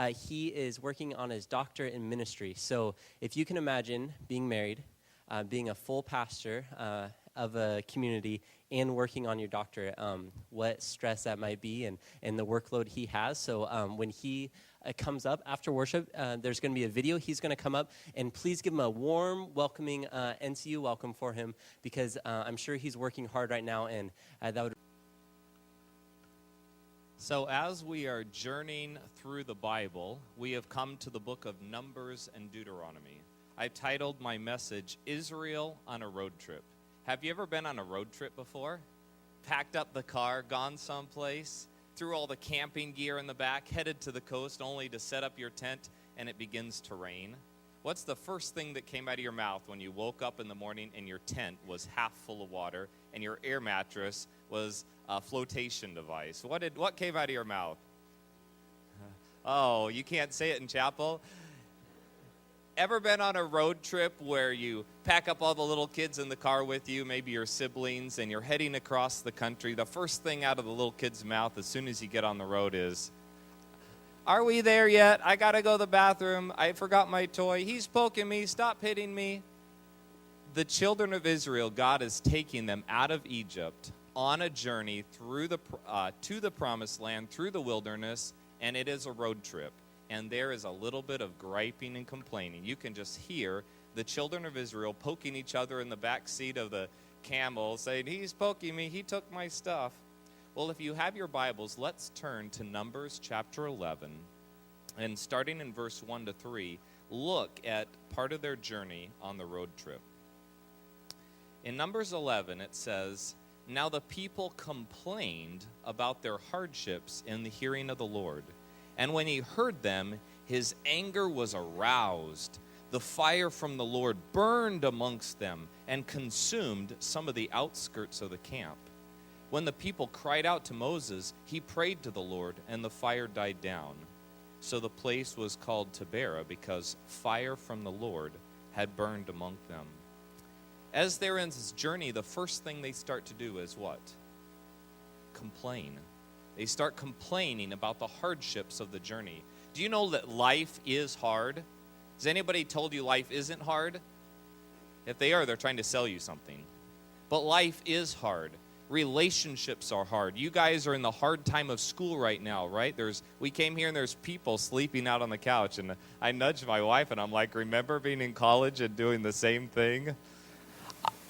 he is working on his doctorate in ministry. So if you can imagine being married, being a full pastor of a community, and working on your doctorate, what stress that might be and the workload he has. So when he comes up after worship, there's going to be a video. He's going to come up, and please give him a warm, welcoming NCU welcome for him, because I'm sure he's working hard right now, and that would... So as we are journeying through the Bible, we have come to the book of Numbers and Deuteronomy. I titled my message, Israel on a Road Trip. Have you ever been on a road trip before? Packed up the car, gone someplace, threw all the camping gear in the back, headed to the coast only to set up your tent and it begins to rain? What's the first thing that came out of your mouth when you woke up in the morning and your tent was half full of water and your air mattress was a flotation device? What came out of your mouth? Oh, you can't say it in chapel? Ever been on a road trip where you pack up all the little kids in the car with you, maybe your siblings, and you're heading across the country? The first thing out of the little kid's mouth as soon as you get on the road is, "Are we there yet? I gotta go to the bathroom. I forgot my toy. He's poking me. Stop hitting me." The children of Israel, God is taking them out of Egypt on a journey through to the promised land, through the wilderness, and it is a road trip. And there is a little bit of griping and complaining. You can just hear the children of Israel poking each other in the back seat of the camel, saying, "He's poking me, he took my stuff." Well, if you have your Bibles, let's turn to Numbers chapter 11. And starting in verse 1 to 3, look at part of their journey on the road trip. In Numbers 11, it says, "Now the people complained about their hardships in the hearing of the Lord. And when he heard them, his anger was aroused. The fire from the Lord burned amongst them and consumed some of the outskirts of the camp. When the people cried out to Moses, he prayed to the Lord, and the fire died down. So the place was called Taberah, because fire from the Lord had burned among them." As they're in this journey, the first thing they start to do is what? Complain. They start complaining about the hardships of the journey. Do you know that life is hard? Has anybody told you life isn't hard? If they are, they're trying to sell you something. But life is hard. Relationships are hard. You guys are in the hard time of school right now, right? We came here and there's people sleeping out on the couch. And I nudged my wife and I'm like, remember being in college and doing the same thing?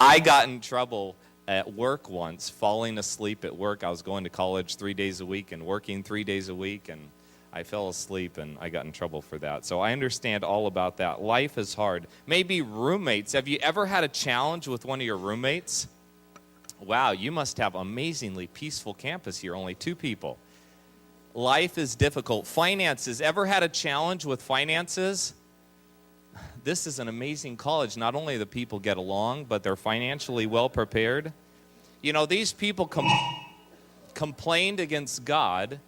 I got in trouble at work once, falling asleep at work. I was going to college 3 days a week and working 3 days a week, and I fell asleep and I got in trouble for that. So I understand all about that. Life is hard. Maybe roommates. Have you ever had a challenge with one of your roommates? Wow, you must have amazingly peaceful campus here, only 2 people. Life is difficult. Finances. Ever had a challenge with finances? This is an amazing college. Not only do the people get along, but they're financially well prepared. You know, these people complained against God,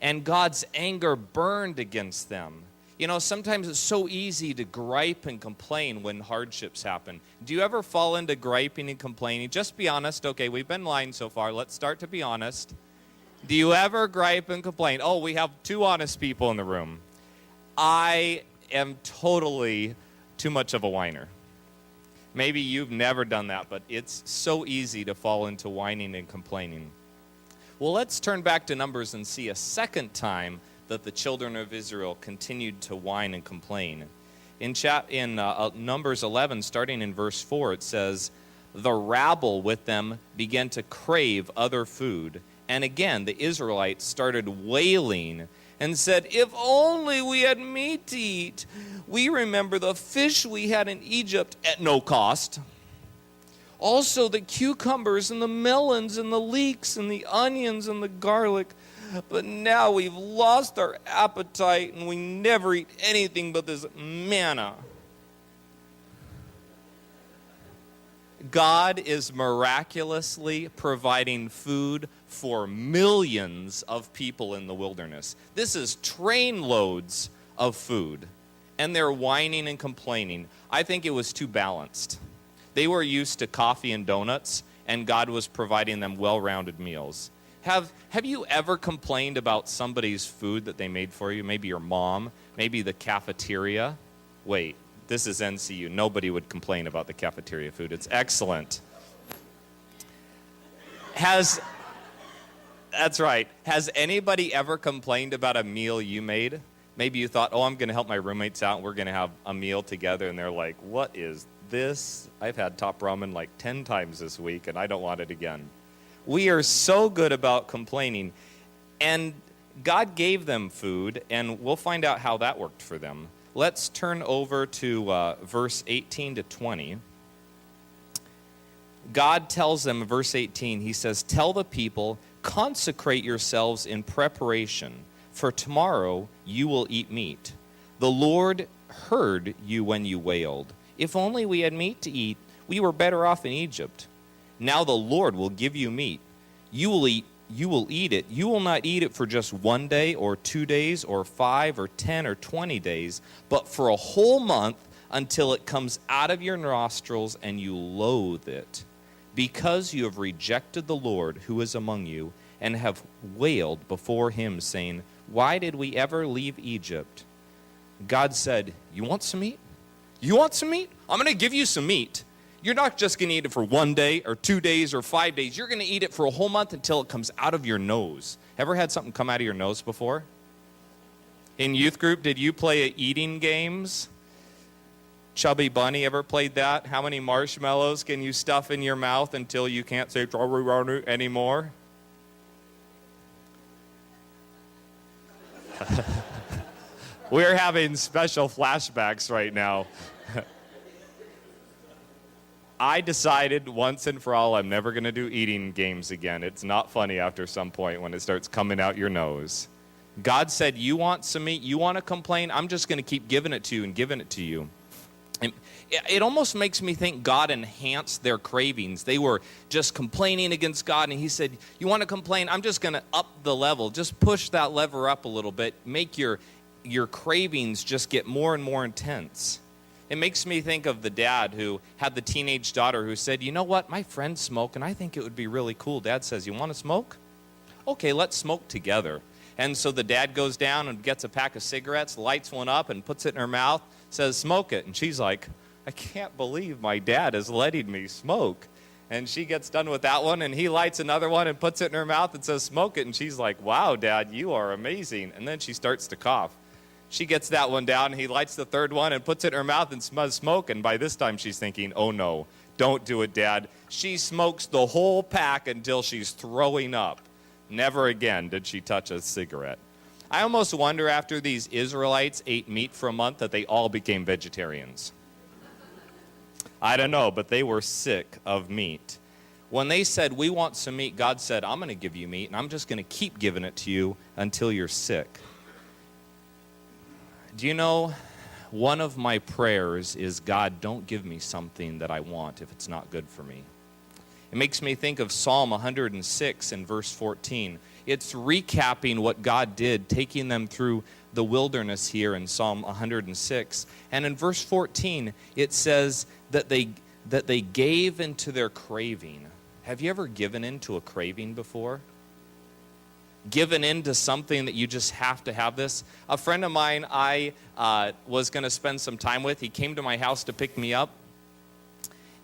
and God's anger burned against them. You know, sometimes it's so easy to gripe and complain when hardships happen. Do you ever fall into griping and complaining? Just be honest. Okay, we've been lying so far. Let's start to be honest. Do you ever gripe and complain? Oh, we have 2 honest people in the room. I am totally too much of a whiner. Maybe you've never done that, but it's so easy to fall into whining and complaining. Well, let's turn back to Numbers and see a second time that the children of Israel continued to whine and complain. In Numbers 11, starting in verse 4, it says, "The rabble with them began to crave other food. And again, the Israelites started wailing and said, 'If only we had meat to eat. We remember the fish we had in Egypt at no cost. Also the cucumbers and the melons and the leeks and the onions and the garlic. But now we've lost our appetite and we never eat anything but this manna.'" God is miraculously providing food for millions of people in the wilderness. This is train loads of food. And they're whining and complaining. I think it was too balanced. They were used to coffee and donuts, and God was providing them well-rounded meals. Have you ever complained about somebody's food that they made for you? Maybe your mom, maybe the cafeteria. Wait, this is NCU. Nobody would complain about the cafeteria food. It's excellent. That's right. Has anybody ever complained about a meal you made? Maybe you thought, oh, I'm going to help my roommates out, and we're going to have a meal together, and they're like, what is this? I've had top ramen like 10 times this week, and I don't want it again. We are so good about complaining, and God gave them food, and we'll find out how that worked for them. Let's turn over to verse 18 to 20. God tells them in verse 18, he says, tell the people, consecrate yourselves in preparation, for tomorrow you will eat meat. The Lord heard you when you wailed. If only we had meat to eat, we were better off in Egypt. Now the Lord will give you meat. You will eat it. You will not eat it for just 1 day or 2 days or 5 or 10 or 20 days, but for a whole month until it comes out of your nostrils and you loathe it. Because you have rejected the Lord who is among you and have wailed before him, saying, why did we ever leave Egypt? God said, you want some meat? You want some meat? I'm going to give you some meat. You're not just going to eat it for 1 day or 2 days or 5 days. You're going to eat it for a whole month until it comes out of your nose. Ever had something come out of your nose before? In youth group, did you play eating games? Chubby Bunny, ever played that? How many marshmallows can you stuff in your mouth until you can't say Chubby anymore? We're having special flashbacks right now. I decided once and for all I'm never going to do eating games again. It's not funny after some point when it starts coming out your nose. God said, you want some meat? You want to complain? I'm just going to keep giving it to you and giving it to you. And it almost makes me think God enhanced their cravings. They were just complaining against God, and he said, you want to complain? I'm just going to up the level. Just push that lever up a little bit. Make your cravings just get more and more intense. It makes me think of the dad who had the teenage daughter who said, you know what, my friends smoke, and I think it would be really cool. Dad says, you want to smoke? Okay, let's smoke together. And so the dad goes down and gets a pack of cigarettes, lights one up, and puts it in her mouth, says, smoke it. And she's like, I can't believe my dad is letting me smoke. And she gets done with that one, and he lights another one and puts it in her mouth and says, smoke it. And she's like, wow, Dad, you are amazing. And then she starts to cough. She gets that one down, and he lights the third one and puts it in her mouth and smells smoke. And by this time, she's thinking, oh, no, don't do it, Dad. She smokes the whole pack until she's throwing up. Never again did she touch a cigarette. I almost wonder after these Israelites ate meat for a month that they all became vegetarians. I don't know, but they were sick of meat. When they said, we want some meat, God said, I'm going to give you meat, and I'm just going to keep giving it to you until you're sick. Do you know, one of my prayers is, God, don't give me something that I want if it's not good for me. It makes me think of Psalm 106 and verse 14. It's recapping what God did, taking them through the wilderness here in Psalm 106. And in verse 14, it says that they gave into their craving. Have you ever given into a craving before? Given into something that you just have to have this? A friend of mine I was going to spend some time with, he came to my house to pick me up.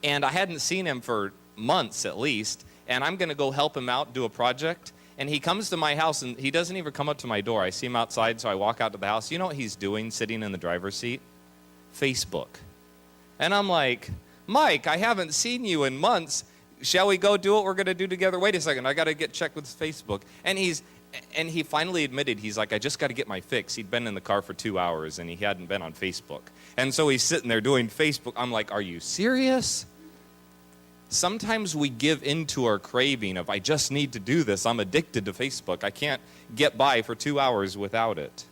And I hadn't seen him for months at least. And I'm going to go help him out, do a project. And he comes to my house, and he doesn't even come up to my door. I see him outside, so I walk out to the house. You know what he's doing sitting in the driver's seat? Facebook. And I'm like, Mike, I haven't seen you in months. Shall we go do what we're going to do together? Wait a second, I got to get checked with Facebook. And he finally admitted, he's like, I just got to get my fix. He'd been in the car for 2 hours, and he hadn't been on Facebook. And so he's sitting there doing Facebook. I'm like, are you serious? Sometimes we give into our craving of, I just need to do this. I'm addicted to Facebook. I can't get by for 2 hours without it.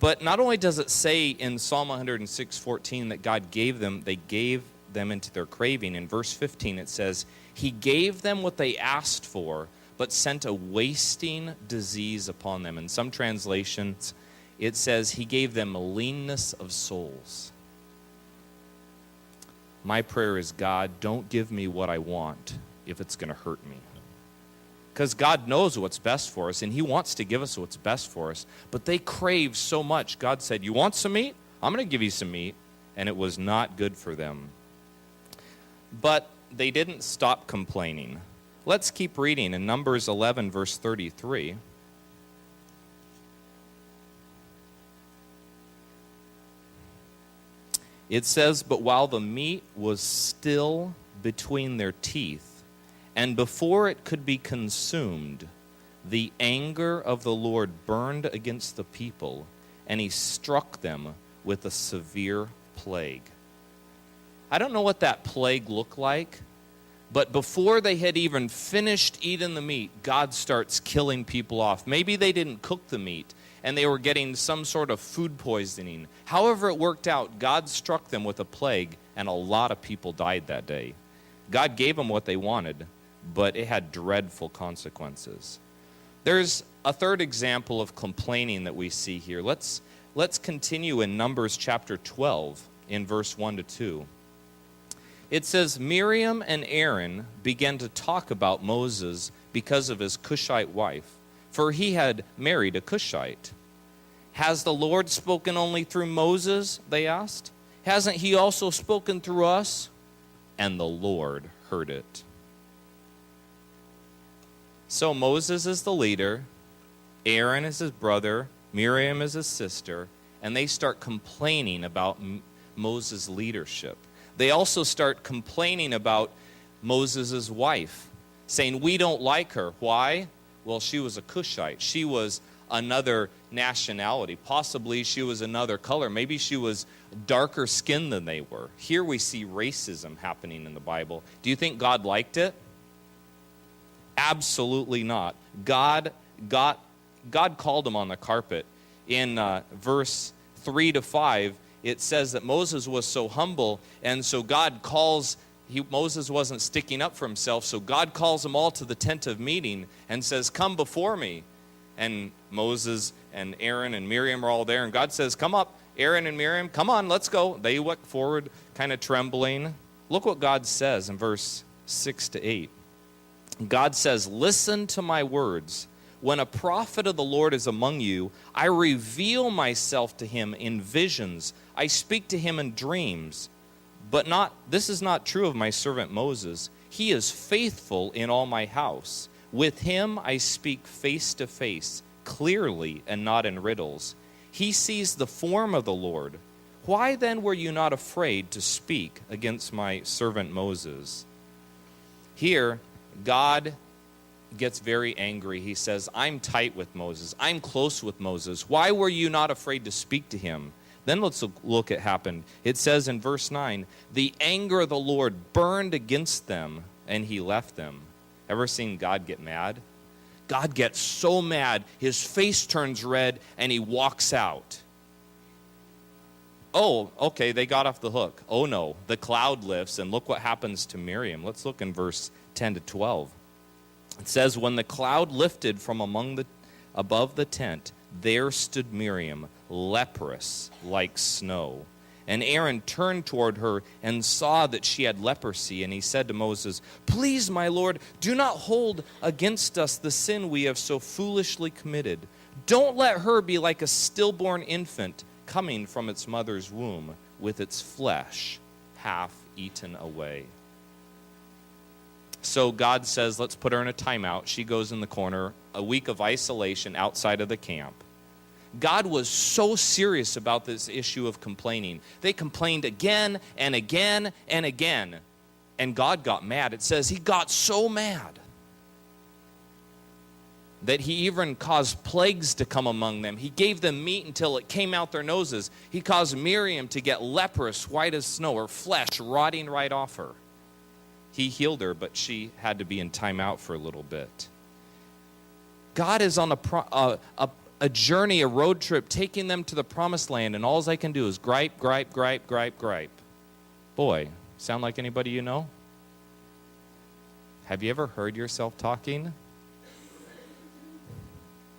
But not only does it say in Psalm 106:14 that God gave them, they gave them into their craving. In verse 15 it says, he gave them what they asked for, but sent a wasting disease upon them. In some translations, it says he gave them a leanness of souls. My prayer is, God, don't give me what I want if it's going to hurt me. because God knows what's best for us, and he wants to give us what's best for us. But they crave so much. God said, you want some meat? I'm going to give you some meat. And it was not good for them. But they didn't stop complaining. Let's keep reading in Numbers 11, verse 33. It says, but while the meat was still between their teeth, and before it could be consumed, the anger of the Lord burned against the people, and he struck them with a severe plague. I don't know what that plague looked like, but before they had even finished eating the meat, God starts killing people off. Maybe they didn't cook the meat, and they were getting some sort of food poisoning. However it worked out, God struck them with a plague, and a lot of people died that day. God gave them what they wanted, but it had dreadful consequences. There's a third example of complaining that we see here. Let's continue in Numbers chapter 12 in verse 1 to 2. It says, Miriam and Aaron began to talk about Moses because of his Cushite wife, for he had married a Cushite. Has the Lord spoken only through Moses? They asked. Hasn't he also spoken through us? And the Lord heard it. So Moses is the leader, Aaron is his brother, Miriam is his sister, and they start complaining about Moses' leadership. They also start complaining about Moses' wife, saying, we don't like her. Why? Well, she was a Cushite. She was another nationality. Possibly she was another color. Maybe she was darker skinned than they were. Here we see racism happening in the Bible. Do you think God liked it? Absolutely not. God called him on the carpet. In verse 3 to 5, it says that Moses was so humble, and so Moses wasn't sticking up for himself, so God calls them all to the tent of meeting and says, come before me. And Moses and Aaron and Miriam are all there, and God says, come up, Aaron and Miriam, come on, let's go. They went forward, kind of trembling. Look what God says in verse 6 to 8. God says, listen to my words. When a prophet of the Lord is among you, I reveal myself to him in visions. I speak to him in dreams. But this is not true of my servant Moses. He is faithful in all my house. With him I speak face to face, clearly and not in riddles. He sees the form of the Lord. Why then were you not afraid to speak against my servant Moses? Here, God gets very angry. He says, I'm tight with Moses. I'm close with Moses. Why were you not afraid to speak to him? Then let's look at what happened. It says in verse 9, the anger of the Lord burned against them, and he left them. Ever seen God get mad? God gets so mad, his face turns red, and he walks out. Oh, okay, they got off the hook. Oh no, the cloud lifts, and look what happens to Miriam. Let's look in verse 10 to 12. It says, when the cloud lifted from above the tent, there stood Miriam, leprous like snow. And Aaron turned toward her and saw that she had leprosy, and he said to Moses, please, my Lord, do not hold against us the sin we have so foolishly committed. Don't let her be like a stillborn infant coming from its mother's womb, with its flesh half eaten away. So God says, let's put her in a timeout. She goes in the corner, a week of isolation outside of the camp. God was so serious about this issue of complaining. They complained again and again and again, and God got mad. It says he got so mad that he even caused plagues to come among them. He gave them meat until it came out their noses. He caused Miriam to get leprous, white as snow, her flesh rotting right off her. He healed her, but she had to be in timeout for a little bit. God is on a journey, a road trip, taking them to the promised land, and all I can do is gripe, gripe, gripe, gripe, gripe. Boy, sound like anybody you know? Have you ever heard yourself talking?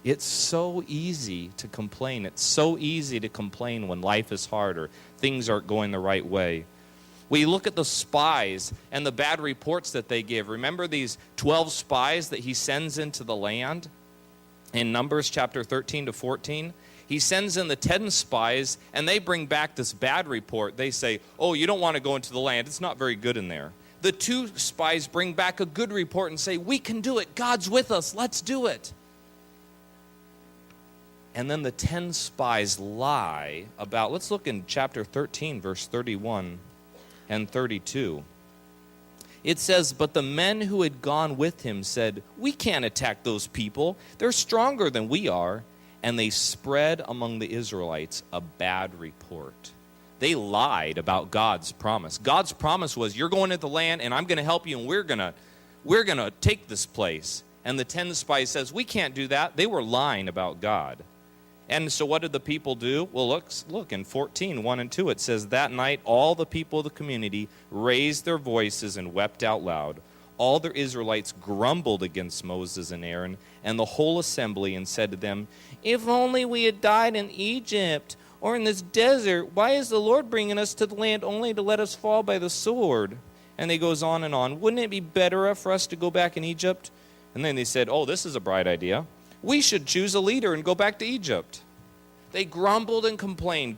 It's so easy to complain. It's so easy to complain when life is hard or things aren't going the right way. We look at the spies and the bad reports that they give. Remember these 12 spies that he sends into the land in Numbers chapter 13 to 14? He sends in the 10 spies, and they bring back this bad report. They say, oh, you don't want to go into the land. It's not very good in there. The 2 spies bring back a good report and say, we can do it. God's with us. Let's do it. And then the 10 spies lie about, let's look in chapter 13, verse 31 and 32. It says, but the men who had gone with him said, we can't attack those people. They're stronger than we are. And they spread among the Israelites a bad report. They lied about God's promise. God's promise was, you're going into the land, and I'm going to help you, and we're going to take this place. And the 10 spies says, we can't do that. They were lying about God. And so what did the people do? Well, look in 14, 1 and 2, it says, that night all the people of the community raised their voices and wept out loud. All the Israelites grumbled against Moses and Aaron and the whole assembly and said to them, if only we had died in Egypt or in this desert. Why is the Lord bringing us to the land only to let us fall by the sword? And he goes on and on. Wouldn't it be better for us to go back in Egypt? And then they said, oh, this is a bright idea. We should choose a leader and go back to Egypt. They grumbled and complained,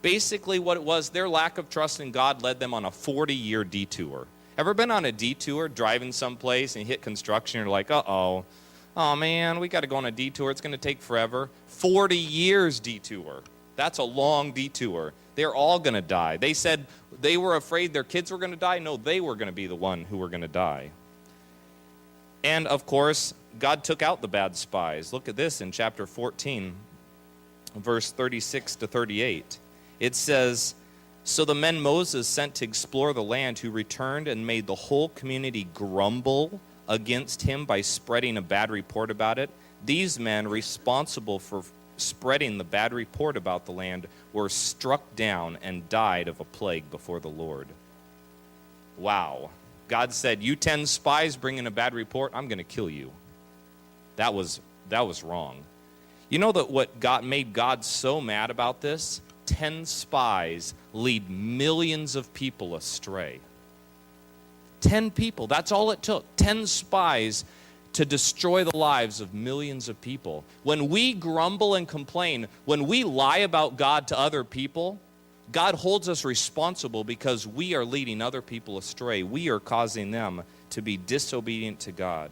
Basically what it was, their lack of trust in God led them on a 40-year detour. Ever been on a detour, driving someplace and you hit construction, you're like, uh-oh, oh man, we got to go on a detour, it's going to take forever. 40 years detour. That's a long detour. They're all going to die. They said they were afraid their kids were going to die. No, they were going to be the one who were going to die. And, of course, God took out the bad spies. Look at this in chapter 14, verse 36 to 38. It says, so the men Moses sent to explore the land who returned and made the whole community grumble against him by spreading a bad report about it. These men responsible for spreading the bad report about the land were struck down and died of a plague before the Lord. Wow. God said, you 10 spies bring in a bad report, I'm going to kill you. That was wrong. You know that what made God so mad about this? 10 spies lead millions of people astray. 10 people, that's all it took. 10 spies to destroy the lives of millions of people. When we grumble and complain, when we lie about God to other people, God holds us responsible because we are leading other people astray. We are causing them to be disobedient to God.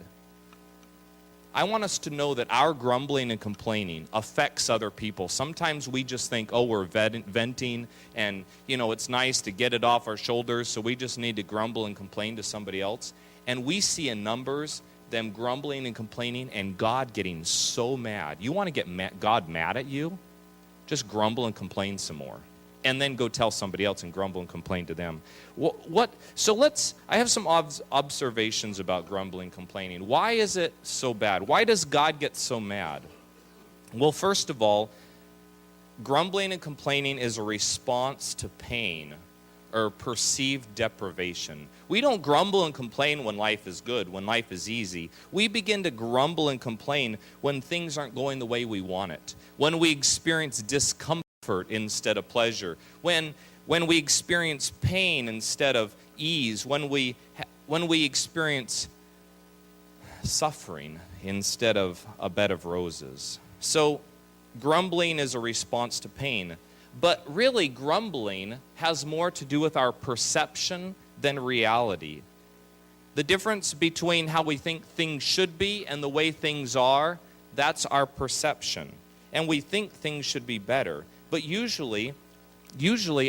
I want us to know that our grumbling and complaining affects other people. Sometimes we just think, oh, we're venting and, it's nice to get it off our shoulders, so we just need to grumble and complain to somebody else. And we see in Numbers them grumbling and complaining and God getting so mad. You want to get God mad at you? Just grumble and complain some more. And then go tell somebody else and grumble and complain to them. I have some observations about grumbling and complaining. Why is it so bad? Why does God get so mad? Well, first of all, grumbling and complaining is a response to pain or perceived deprivation. We don't grumble and complain when life is good, when life is easy. We begin to grumble and complain when things aren't going the way we want it, when we experience discomfort instead of pleasure, when we experience pain instead of ease, when we experience suffering instead of a bed of roses. So grumbling is a response to pain, but really grumbling has more to do with our perception than reality. The difference between how we think things should be and the way things are, that's our perception. And we think things should be better. But usually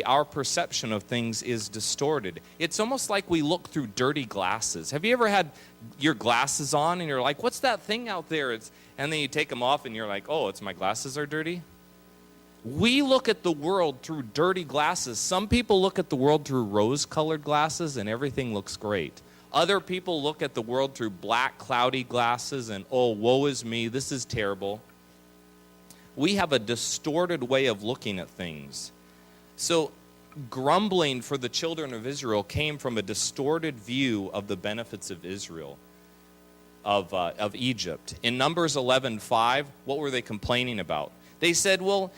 our perception of things is distorted. It's almost like we look through dirty glasses. Have you ever had your glasses on and you're like, what's that thing out there? And then you take them off and you're like, oh, it's my glasses are dirty? We look at the world through dirty glasses. Some people look at the world through rose-colored glasses and everything looks great. Other people look at the world through black, cloudy glasses and, oh, woe is me, this is terrible. We have a distorted way of looking at things. So grumbling for the children of Israel came from a distorted view of the benefits of Israel, of Egypt. In Numbers 11:5, what were they complaining about? They said, well,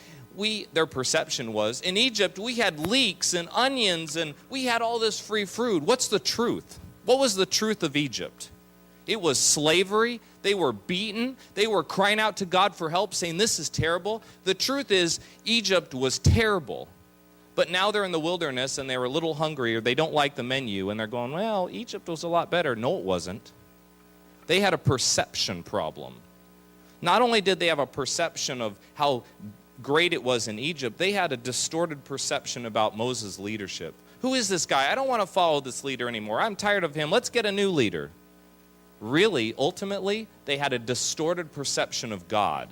their perception was, in Egypt, we had leeks and onions and we had all this free food. What's the truth? What was the truth of Egypt? It was slavery. They were beaten. They were crying out to God for help, saying, this is terrible. The truth is, Egypt was terrible. But now they're in the wilderness and they're a little hungry, or they don't like the menu, and they're going, well, Egypt was a lot better. No, it wasn't. They had a perception problem. Not only did they have a perception of how great it was in Egypt, they had a distorted perception about Moses' leadership. Who is this guy? I don't want to follow this leader anymore. I'm tired of him. Let's get a new leader. Really, ultimately, they had a distorted perception of God.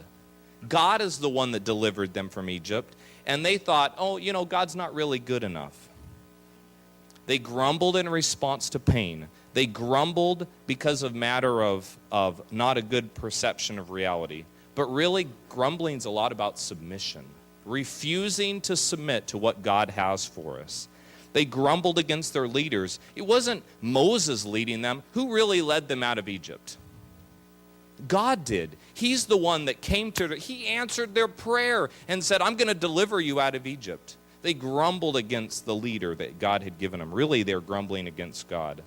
God is the one that delivered them from Egypt, and they thought, oh, you know, God's not really good enough. They grumbled in response to pain. They grumbled because of matter of not a good perception of reality. But really, grumbling's a lot about submission, refusing to submit to what God has for us. They grumbled against their leaders. It wasn't Moses leading them. Who really led them out of Egypt? God did. He's the one that came to, he answered their prayer and said, I'm going to deliver you out of Egypt. They grumbled against the leader that God had given them. Really, they're grumbling against God.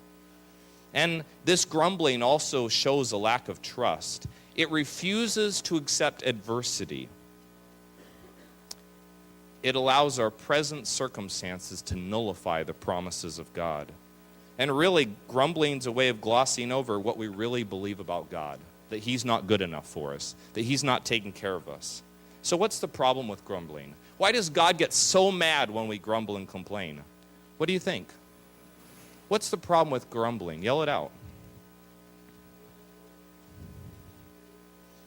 And this grumbling also shows a lack of trust. It refuses to accept adversity. It allows our present circumstances to nullify the promises of God. And really, grumbling's a way of glossing over what we really believe about God, that he's not good enough for us, that he's not taking care of us. So what's the problem with grumbling? Why does God get so mad when we grumble and complain? What do you think? What's the problem with grumbling? Yell it out.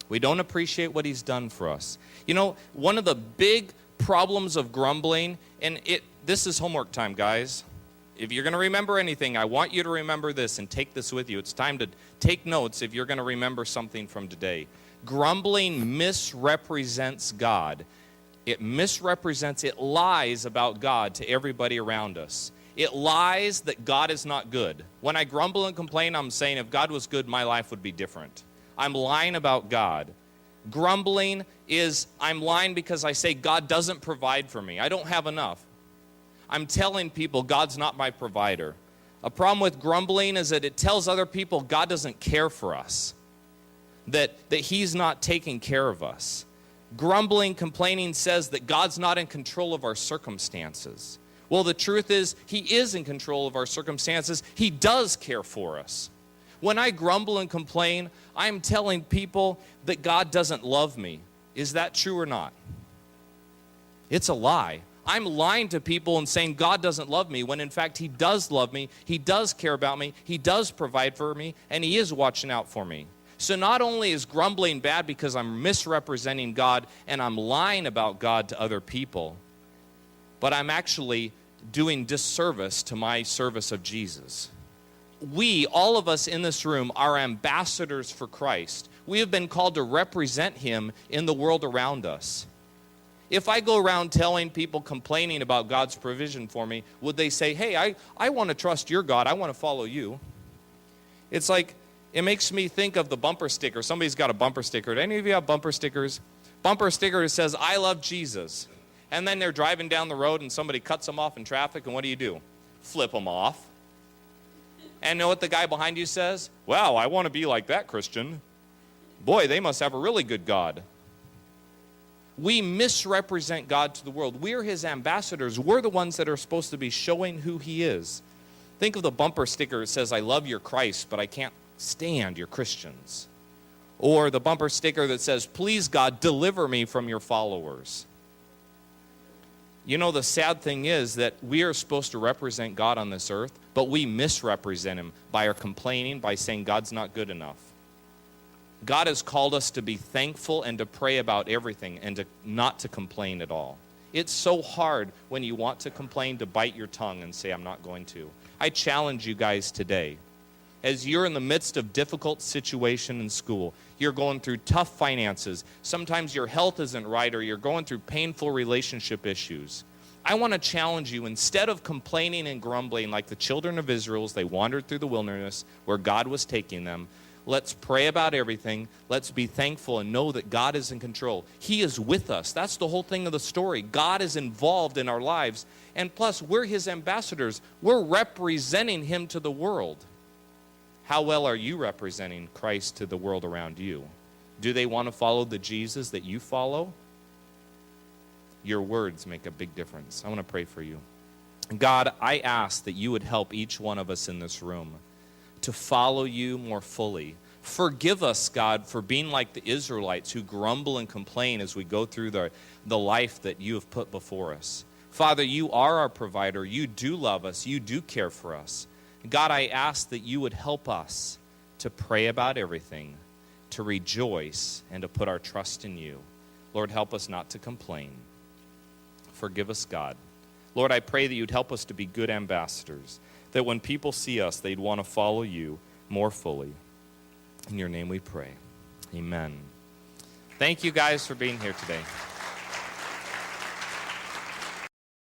We don't appreciate what he's done for us. You know, one of the big problems of grumbling, and this is homework time, guys. If you're going to remember anything, I want you to remember this and take this with you. It's time to take notes if you're going to remember something from today. Grumbling misrepresents God. It lies about God to everybody around us. It lies that God is not good. When I grumble and complain, I'm saying if God was good, my life would be different. I'm lying about God. Grumbling is I'm lying because I say God doesn't provide for me. I don't have enough. I'm telling people God's not my provider. A problem with grumbling is that it tells other people God doesn't care for us, that he's not taking care of us. Grumbling, complaining says that God's not in control of our circumstances. Well, the truth is, he is in control of our circumstances. He does care for us. When I grumble and complain, I'm telling people that God doesn't love me. Is that true or not? It's a lie. I'm lying to people and saying God doesn't love me when in fact he does love me, he does care about me, he does provide for me, and he is watching out for me. So not only is grumbling bad because I'm misrepresenting God and I'm lying about God to other people, but I'm actually doing disservice to my service of Jesus. We, all of us in this room, are ambassadors for Christ. We have been called to represent him in the world around us. If I go around telling people, complaining about God's provision for me, would they say, hey, I want to trust your God, I want to follow you? It's like, it makes me think of the bumper sticker. Somebody's got a bumper sticker. Do any of you have bumper stickers? Bumper sticker that says, I love Jesus. And then they're driving down the road and somebody cuts them off in traffic, and what do? Flip them off. And know what the guy behind you says? Wow, I want to be like that Christian. Boy, they must have a really good God. We misrepresent God to the world. We're his ambassadors. We're the ones that are supposed to be showing who he is. Think of the bumper sticker that says, I love your Christ, but I can't stand your Christians. Or the bumper sticker that says, please God, deliver me from your followers. You know, the sad thing is that we are supposed to represent God on this earth, but we misrepresent him by our complaining, by saying God's not good enough. God has called us to be thankful and to pray about everything and to not to complain at all. It's so hard when you want to complain to bite your tongue and say, I'm not going to. I challenge you guys today. As you're in the midst of difficult situation in school, you're going through tough finances, sometimes your health isn't right, or you're going through painful relationship issues. I want to challenge you, instead of complaining and grumbling like the children of Israel as they wandered through the wilderness where God was taking them, Let's pray about everything. Let's be thankful and know that God is in control. He is with us. That's the whole thing of the story. God is involved in our lives. And plus, we're his ambassadors. We're representing him to the world. How well are you representing Christ to the world around you? Do they want to follow the Jesus that you follow? Your words make a big difference. I want to pray for you. God, I ask that you would help each one of us in this room to follow you more fully. Forgive us, God, for being like the Israelites who grumble and complain as we go through the life that you have put before us. Father, you are our provider. You do love us. You do care for us. God, I ask that you would help us to pray about everything, to rejoice, and to put our trust in you. Lord, help us not to complain. Forgive us, God. Lord, I pray that you'd help us to be good ambassadors, that when people see us, they'd want to follow you more fully. In your name we pray. Amen. Thank you guys for being here today.